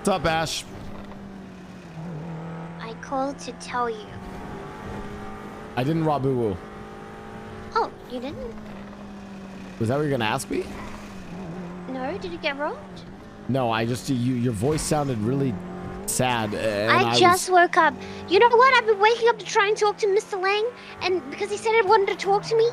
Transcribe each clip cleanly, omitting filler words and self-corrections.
What's up, Ash? I called to tell you. I didn't rob Boo Woo. Oh, you didn't? Was that what you're gonna ask me? No, did you get robbed? No, I just your voice sounded really sad. And I just woke up. You know what? I've been waking up to try and talk to Mr. Lang, and because he said he wanted to talk to me,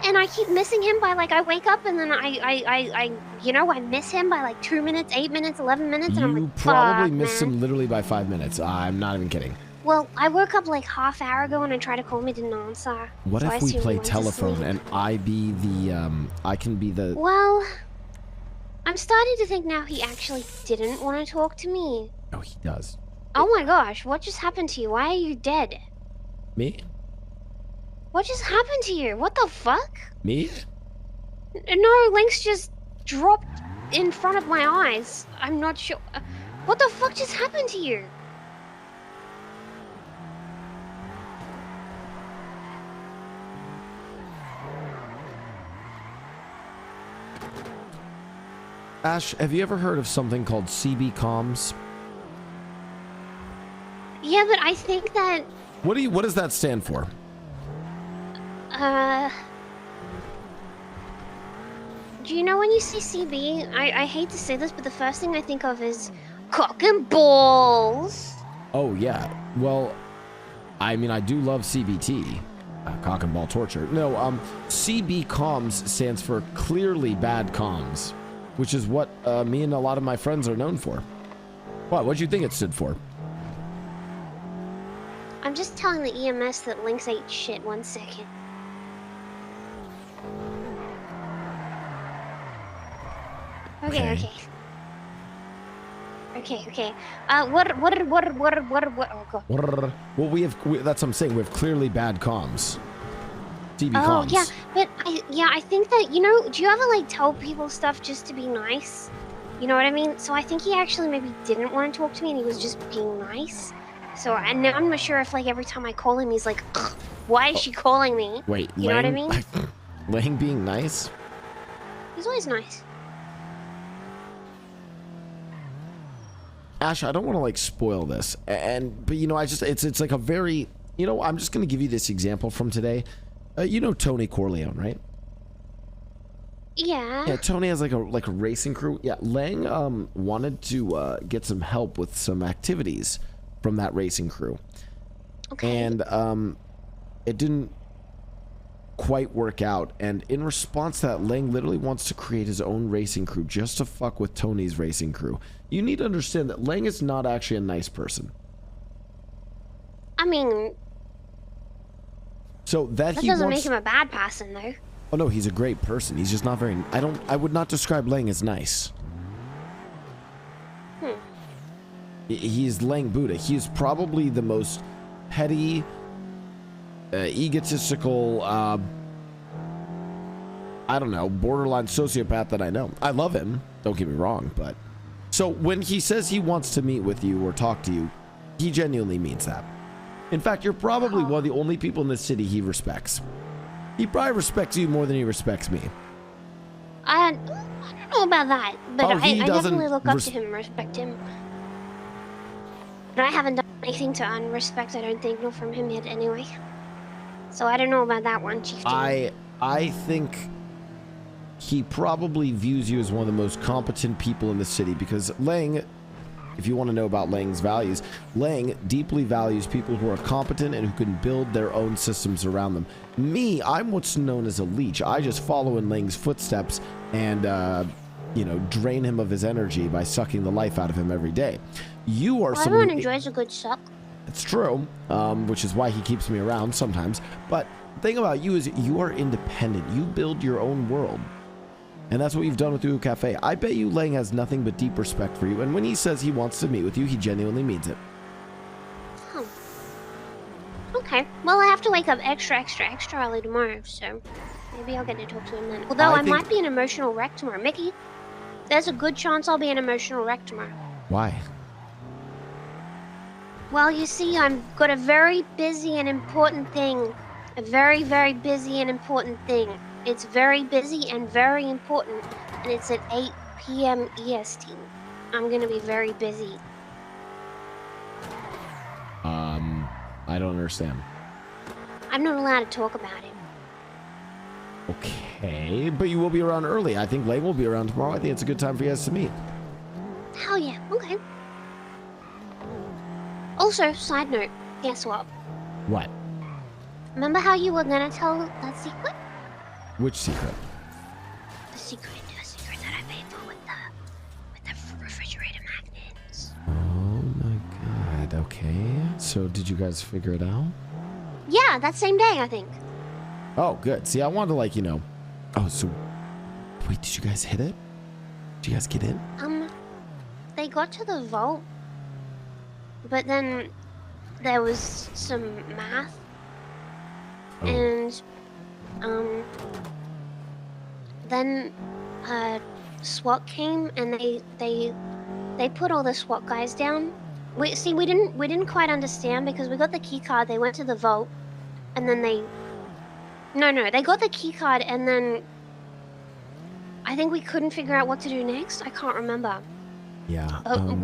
and I keep missing him by like I wake up and then I miss him by like 2 minutes, 8 minutes, 11 minutes, and I'm like, you probably missed man. him literally by 5 minutes. I'm not even kidding. Well, I woke up like half hour ago and I tried to call him, he didn't answer. What so if we play telephone and I can be the... Well, I'm starting to think now he actually didn't want to talk to me. Oh, he does. Oh my gosh, what just happened to you? Why are you dead? Me? What just happened to you? What the fuck? Me? No, Link's just dropped in front of my eyes. I'm not sure. What the fuck just happened to you? Ash, have you ever heard of something called CB comms? Yeah, but I think that... What does that stand for? Do you know when you say CB, I hate to say this, but the first thing I think of is cock and balls. Oh, yeah. Well, I mean, I do love CBT. Cock and ball torture. No, CB comms stands for clearly bad comms, which is what me and a lot of my friends are known for. What'd you think it stood for? I'm just telling the EMS that Lynx ate shit. 1 second. Okay. What? Oh god. Well, that's what I'm saying. We have clearly bad comms. CB oh comms. yeah, but I think that, you know, do you ever like tell people stuff just to be nice? You know what I mean? So I think he actually maybe didn't want to talk to me and he was just being nice. So I'm not sure if like every time I call him he's like, why is she calling me? Wait, you know what I mean? Lang being nice? He's always nice. Ash, I don't want to like spoil this, but you know, it's like a very, you know, I'm just gonna give you this example from today. You know Tony Corleone, right? Yeah. Yeah, Tony has like a racing crew. Yeah, Lang wanted to get some help with some activities from that racing crew. Okay. And it didn't quite work out, and in response to that, Lang literally wants to create his own racing crew just to fuck with Tony's racing crew. You need to understand that Lang is not actually a nice person. I mean, so that doesn't make him a bad person though. Oh no, he's a great person. He's just not very... I would not describe Lang as nice. He's Lang Buddha. He is probably the most petty, egotistical, I don't know, borderline sociopath that I know. I love him, don't get me wrong, but... So when he says he wants to meet with you or talk to you, he genuinely means that. In fact, you're probably one of the only people in this city he respects. He probably respects you more than he respects me. I don't know about that, but I definitely look up to him and respect him. But I haven't done anything to earn respect, I don't think, not from him yet anyway. So I don't know about that one, Chieftain. I think he probably views you as one of the most competent people in the city, because Lang, if you want to know about Lang's values, Lang deeply values people who are competent and who can build their own systems around them. Me, I'm what's known as a leech. I just follow in Lang's footsteps and, you know, drain him of his energy by sucking the life out of him every day. You are someone... Everyone enjoys a good suck. It's true, which is why he keeps me around sometimes. But the thing about you is you are independent. You build your own world. And that's what you've done with Uhu Cafe. I bet you Lang has nothing but deep respect for you. And when he says he wants to meet with you, he genuinely means it. Oh. Okay. Well, I have to wake up extra early tomorrow, so maybe I'll get to talk to him then. Although I might be an emotional wreck tomorrow. Mickey, there's a good chance I'll be an emotional wreck tomorrow. Why? Well, you see, I've got a very busy and important thing. A very, very busy and important thing. It's very busy and very important, and it's at 8 p.m. EST. I'm gonna be very busy. I don't understand. I'm not allowed to talk about it. Okay, but you will be around early. I think Lang will be around tomorrow. I think it's a good time for you guys to meet. Hell yeah, okay. Also, side note, guess what? What? Remember how you were gonna tell that secret? Which secret? The secret that I paid for with the refrigerator magnets. Oh my god, okay. So did you guys figure it out? Yeah, that same day, I think. Oh, good. See, I wanted to, like, you know... Oh, so... Wait, did you guys hit it? Did you guys get in? They got to the vault, but then there was some math, Oh. and, then, SWAT came, and they put all the SWAT guys down. We didn't quite understand, because we got the key card, they went to the vault, and then they got the key card, and then I think we couldn't figure out what to do next. I can't remember. Yeah.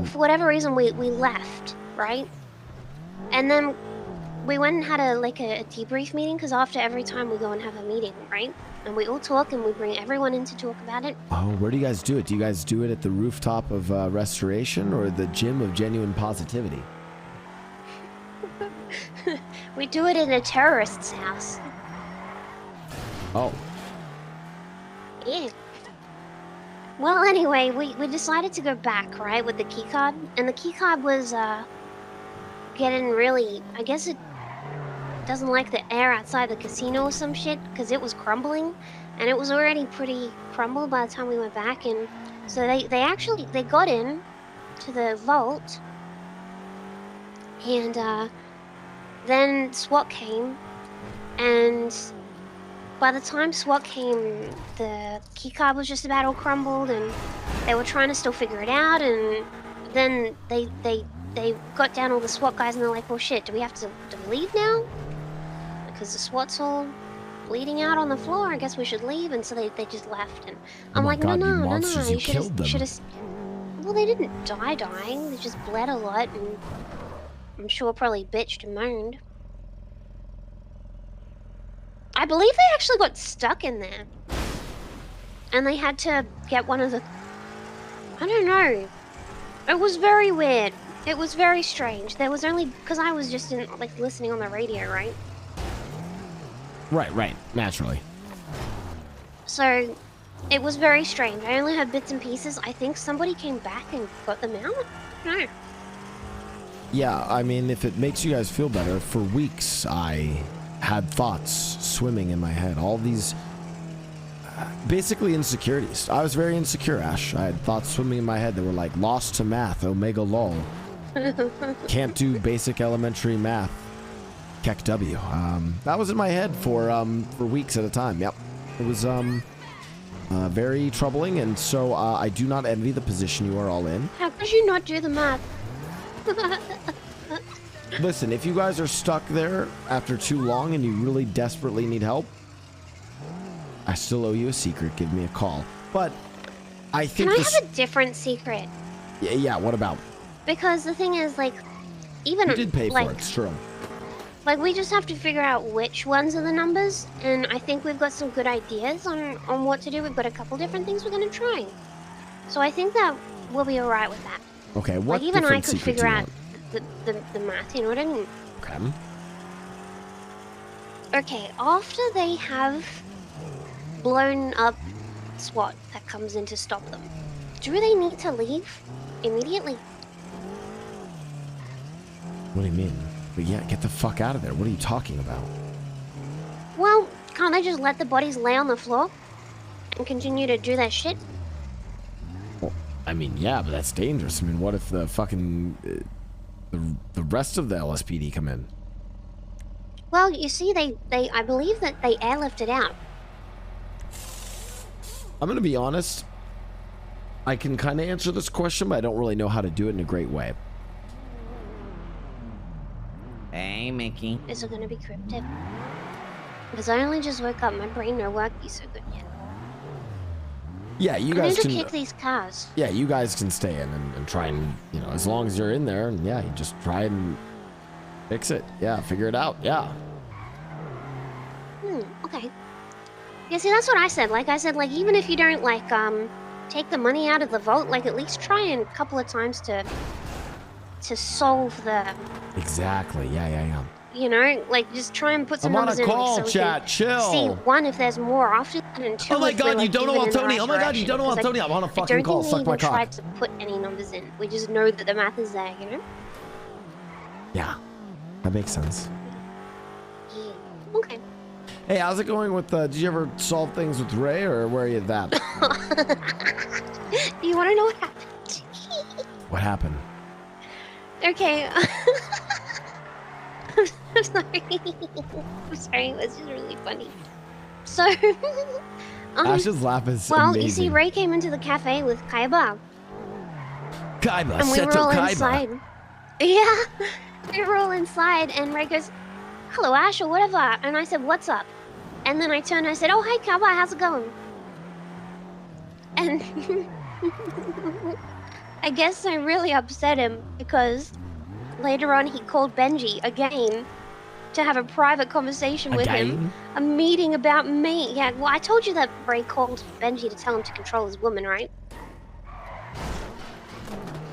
For whatever reason, we left, right? And then we went and had a debrief meeting, because after every time we go and have a meeting, right? And we all talk, and we bring everyone in to talk about it. Oh, where do you guys do it? Do you guys do it at the rooftop of Restoration or the gym of Genuine Positivity? We do it in a terrorist's house. Oh. Yeah. Well, anyway, we decided to go back, right, with the keycard. And the keycard was, getting really... I guess it doesn't like the air outside the casino or some shit, because it was crumbling. And it was already pretty crumbled by the time we went back. And so they got in to the vault. And, then SWAT came. And... by the time SWAT came, the keycard was just about all crumbled, and they were trying to still figure it out, and then they got down all the SWAT guys, and they're like, well, shit, do we have to leave now? Because the SWAT's all bleeding out on the floor, I guess we should leave, and so they just left, and I'm like, God, no, you killed them. Well, they didn't die dying, they just bled a lot, and I'm sure probably bitched and moaned. I believe they actually got stuck in there. And they had to get one of the... I don't know. It was very weird. It was very strange. There was only... because I was just listening on the radio, right? Right. Naturally. So, it was very strange. I only heard bits and pieces. I think somebody came back and got them out. No. Yeah, I mean, if it makes you guys feel better, for weeks I had thoughts swimming in my head. All these basically insecurities. I was very insecure, Ash. I had thoughts swimming in my head that were like, lost to math, omega lol. Can't do basic elementary math, kek W. That was in my head for weeks at a time. Yep. It was very troubling, and so I do not envy the position you are all in. How could you not do the math? Listen, if you guys are stuck there after too long and you really desperately need help, I still owe you a secret. Give me a call. But I think... Can I have a different secret? Yeah, what about? Because the thing is, even... You did pay for it, it's true. We just have to figure out which ones are the numbers, and I think we've got some good ideas on what to do. We've got a couple different things we're going to try. So I think that we'll be alright with that. Okay, what even I different could secret figure do you out want? the math, you know what I mean? Okay. Okay, after they have blown up SWAT that comes in to stop them, do they need to leave immediately? What do you mean? But yeah, get the fuck out of there. What are you talking about? Well, can't they just let the bodies lay on the floor and continue to do their shit? Well, I mean, yeah, but that's dangerous. I mean, what if the fucking... the rest of the LSPD come in? Well, you see, I believe that they airlifted out. I'm gonna be honest. I can kind of answer this question, but I don't really know how to do it in a great way. Hey, Mickey. Is it gonna be cryptic? Because I only just woke up, my brain no working so good yet. Yeah, you guys I can... need to kick these cars. Yeah, you guys can stay in and try and, you know, as long as you're in there, and yeah, you just try and Fix it. Yeah, figure it out. Yeah. Okay. Yeah, see, that's what I said. Like I said, like, even if you don't, like, take the money out of the vault, like, at least try and a couple of times to solve the... Exactly. Yeah. You know, like, just try and put some I'm on numbers a in. call, like, so chat. Chill. See, one, if there's more after that, and two, Oh my if we're, god, you like, don't know moving about in the Tony. right Oh my god, you direction. don't know about Because, Tony. I'm on a I fucking don't call. think we Suck my even cock. tried to put any numbers in. We just know that the math is there, you know? Yeah, that makes sense. Yeah. Okay. Hey, how's it going with, did you ever solve things with Ray, or where are you at that? Do you want to know what happened? What happened? Okay. I'm sorry. I'm sorry. It was just really funny. So, Ash's laugh is well, amazing. you see, Ray came into the cafe with Kaiba. Kaiba, And we were Seto all Kaiba. inside. Yeah. We were all inside, and Ray goes, "Hello, Ash," or whatever. And I said, "What's up?" And then I turned and I said, "Oh, hey, Kaiba, how's it going?" And I guess I really upset him because later on he called Benji again to have a private conversation with him. A meeting about me. Yeah, well, I told you that Ray called Benji to tell him to control his woman, right?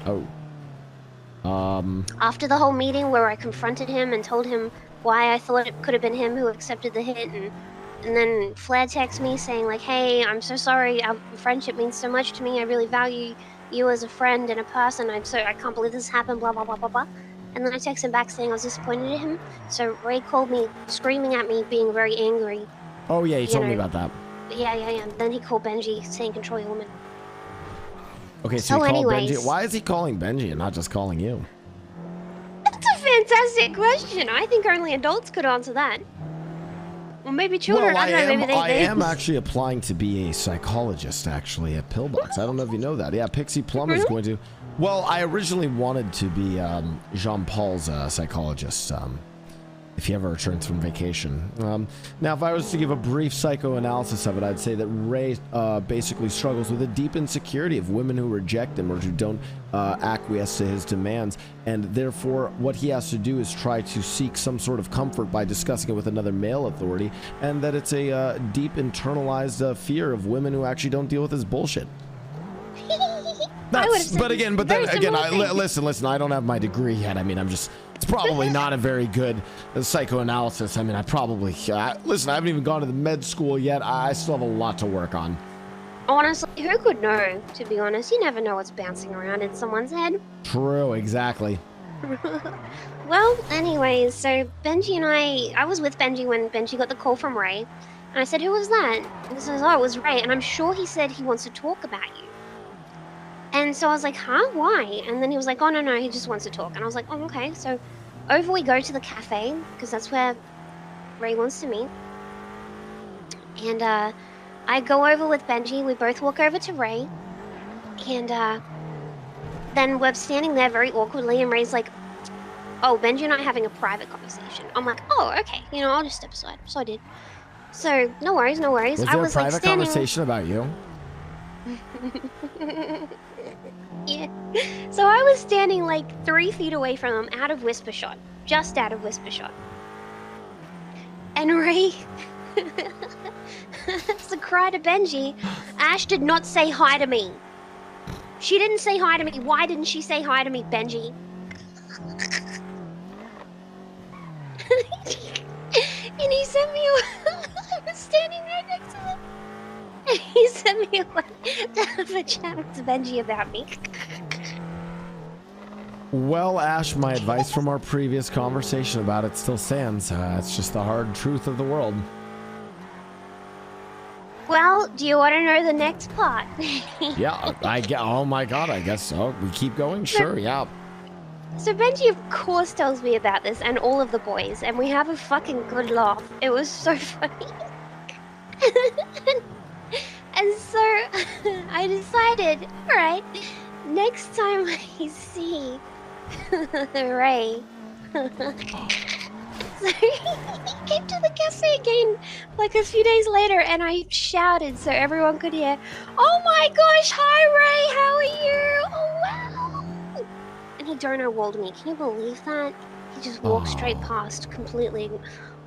Oh. After the whole meeting where I confronted him and told him why I thought it could have been him who accepted the hit, and then Flair texted me saying like, "Hey, I'm so sorry. Our friendship means so much to me. I really value you as a friend and a person. I can't believe this happened, blah, blah, blah, blah, blah." And then I texted him back saying I was disappointed in him. So Ray called me, screaming at me, being very angry. Oh yeah, you told me about that. Yeah. Then he called Benji saying control your woman. Okay, so he called Benji. Why is he calling Benji and not just calling you? That's a fantastic question. I think only adults could answer that. Well, maybe children. Well, I don't know. Maybe I am actually applying to be a psychologist, actually, at Pillbox. I don't know if you know that. Yeah, Pixie Plum is going to... Well, I originally wanted to be Jean-Paul's psychologist, if he ever returns from vacation. Now, if I was to give a brief psychoanalysis of it, I'd say that Ray basically struggles with a deep insecurity of women who reject him or who don't acquiesce to his demands, and therefore what he has to do is try to seek some sort of comfort by discussing it with another male authority, and that it's a deep internalized fear of women who actually don't deal with his bullshit. Listen, I don't have my degree yet. I mean, it's probably not a very good psychoanalysis. I mean, listen, I haven't even gone to the med school yet. I still have a lot to work on. Honestly, who could know, to be honest? You never know what's bouncing around in someone's head. True, exactly. Well, anyways, so Benji and I was with Benji when Benji got the call from Ray. And I said, "Who was that?" And he says, "Oh, it was Ray." And I'm sure he said he wants to talk about you. And so I was like, "Huh? Why?" And then he was like, "Oh, no, he just wants to talk." And I was like, "Oh, okay." So over we go to the cafe, because that's where Ray wants to meet. And I go over with Benji. We both walk over to Ray. And then we're standing there very awkwardly, and Ray's like, "Oh, Benji and I are having a private conversation." I'm like, "Oh, okay. You know, I'll just step aside." So I did. So, no worries. Was there a private conversation about you? Yeah. So I was standing like 3 feet away from him, out of whisper shot. Just out of whisper shot. And Ray... It's a cry to Benji. "Ash did not say hi to me. She didn't say hi to me. Why didn't she say hi to me, Benji?" And he sent me I was standing right next to him. And he sent me to have a chat with Benji about me. Well, Ash, my advice from our previous conversation about it still stands. It's just the hard truth of the world. Well, do you want to know the next part? Yeah, oh my god, I guess so. We keep going? Sure, yeah. So Benji, of course, tells me about this and all of the boys, and we have a fucking good laugh. It was so funny. And so I decided, alright, next time I see Ray, so he came to the cafe again like a few days later, and I shouted so everyone could hear, "Oh my gosh, hi Ray, how are you? Oh wow!" And he dono walled me. Can you believe that? He just walked straight past, completely.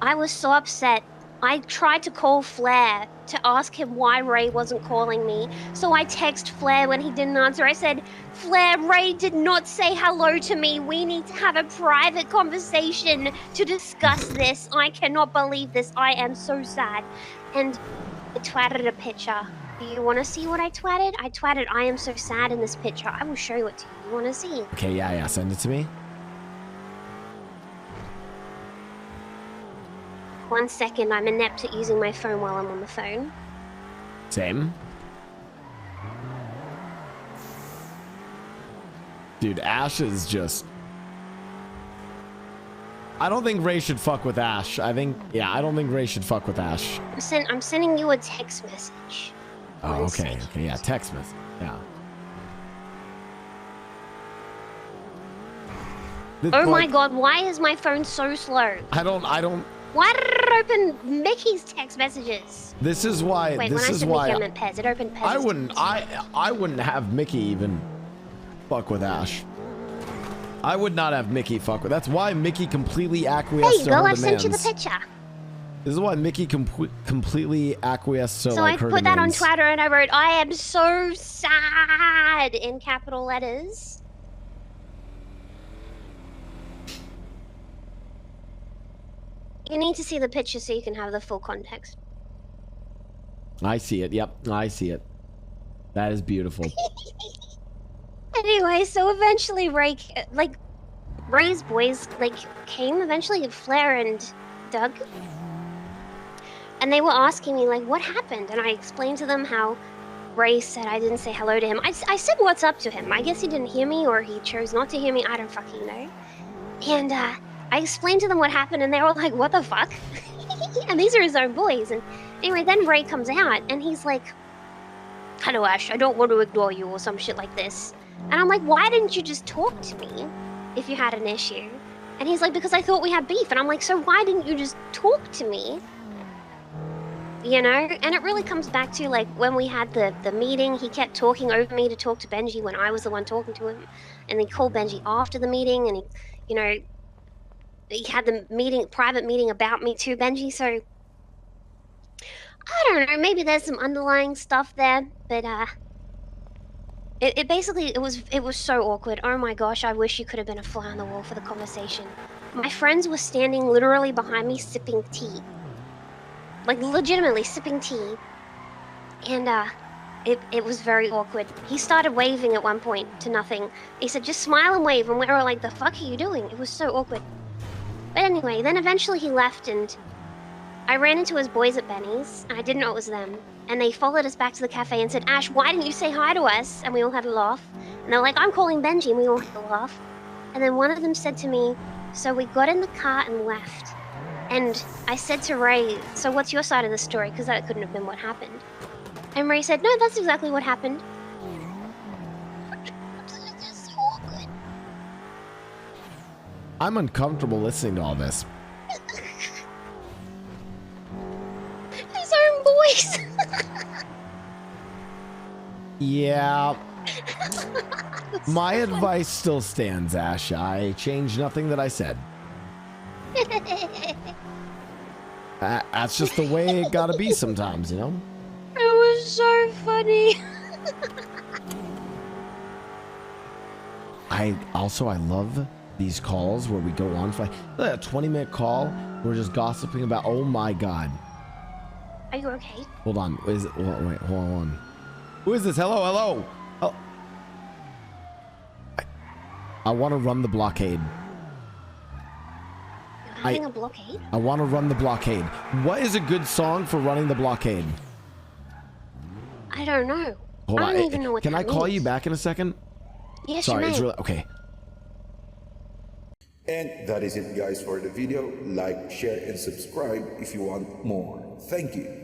I was so upset. I tried to call Flair to ask him why Ray wasn't calling me. So I text Flair when he didn't answer. I said, Flair, Ray did not say hello to me. We need to have a private conversation to discuss this. I cannot believe this. I am so sad. And I twatted a picture. Do you want to see what I twatted? I twatted, I am so sad in this picture. I will show you it to you. You want to see? Okay, yeah, send it to me. 1 second, I'm inept at using my phone while I'm on the phone. Same. Dude, Ash is just... I don't think Ray should fuck with Ash. I don't think Ray should fuck with Ash. I'm sending you a text message. Oh, okay, yeah, text message, yeah. Oh my god, why is my phone so slow? I don't... Why did it open Mickey's text messages? This is why... Wait, when I said Mickey, I meant Pez. It opened Pez. I wouldn't have Mickey even fuck with Ash. I would not have Mickey fuck with... That's why Mickey completely acquiesced to her demands. There you go, I sent you the picture. This is why Mickey completely acquiesced to so like her I put that on demands. Twitter and I wrote, I am so sad in capital letters. You need to see the picture so you can have the full context. I see it. Yep, I see it. That is beautiful. Anyway, so eventually Ray's boys came eventually, Flair and Doug. And they were asking me what happened? And I explained to them how Ray said I didn't say hello to him. I said what's up to him. I guess he didn't hear me or he chose not to hear me. I don't fucking know. And I explained to them what happened and they were like, what the fuck? And these are his own boys. And anyway, then Ray comes out and he's like, hello Ash, I don't want to ignore you or some shit like this. And I'm like, why didn't you just talk to me if you had an issue? And he's like, because I thought we had beef. And I'm like, so why didn't you just talk to me? You know? And it really comes back to when we had the meeting, he kept talking over me to talk to Benji when I was the one talking to him. And he called Benji after the meeting and he had the private meeting about me too, Benji, so I don't know, maybe there's some underlying stuff there, but it basically was so awkward. Oh my gosh, I wish you could have been a fly on the wall for the conversation. My friends were standing literally behind me sipping tea. Legitimately sipping tea. And it was very awkward. He started waving at one point to nothing. He said, just smile and wave, and we were like, the fuck are you doing? It was so awkward. But anyway, then eventually he left and I ran into his boys at Benny's and I didn't know it was them. And they followed us back to the cafe and said, Ash, why didn't you say hi to us? And we all had a laugh. And they're like, I'm calling Benji, and we all had a laugh. And then one of them said to me, so we got in the car and left. And I said to Ray, so what's your side of the story? Because that couldn't have been what happened. And Ray said, no, that's exactly what happened. I'm uncomfortable listening to all this. His own voice. Yeah. My advice still stands, Ash. I changed nothing that I said. That's just the way it gotta be sometimes, you know? It was so funny. I love these calls where we go on for a 20-minute call. We're just gossiping about, oh my god. Are you okay? Hold on. Is it, wait, hold on. Who is this? Hello. Oh. I want to run the blockade. You're having a blockade? I want to run the blockade. What is a good song for running the blockade? I don't know. Hold on. I don't even know what that means. Can I call you back in a second? Yes, Sorry, you may. it's really okay. And that is it, guys, for the video. Like, share, and subscribe if you want more. Thank you.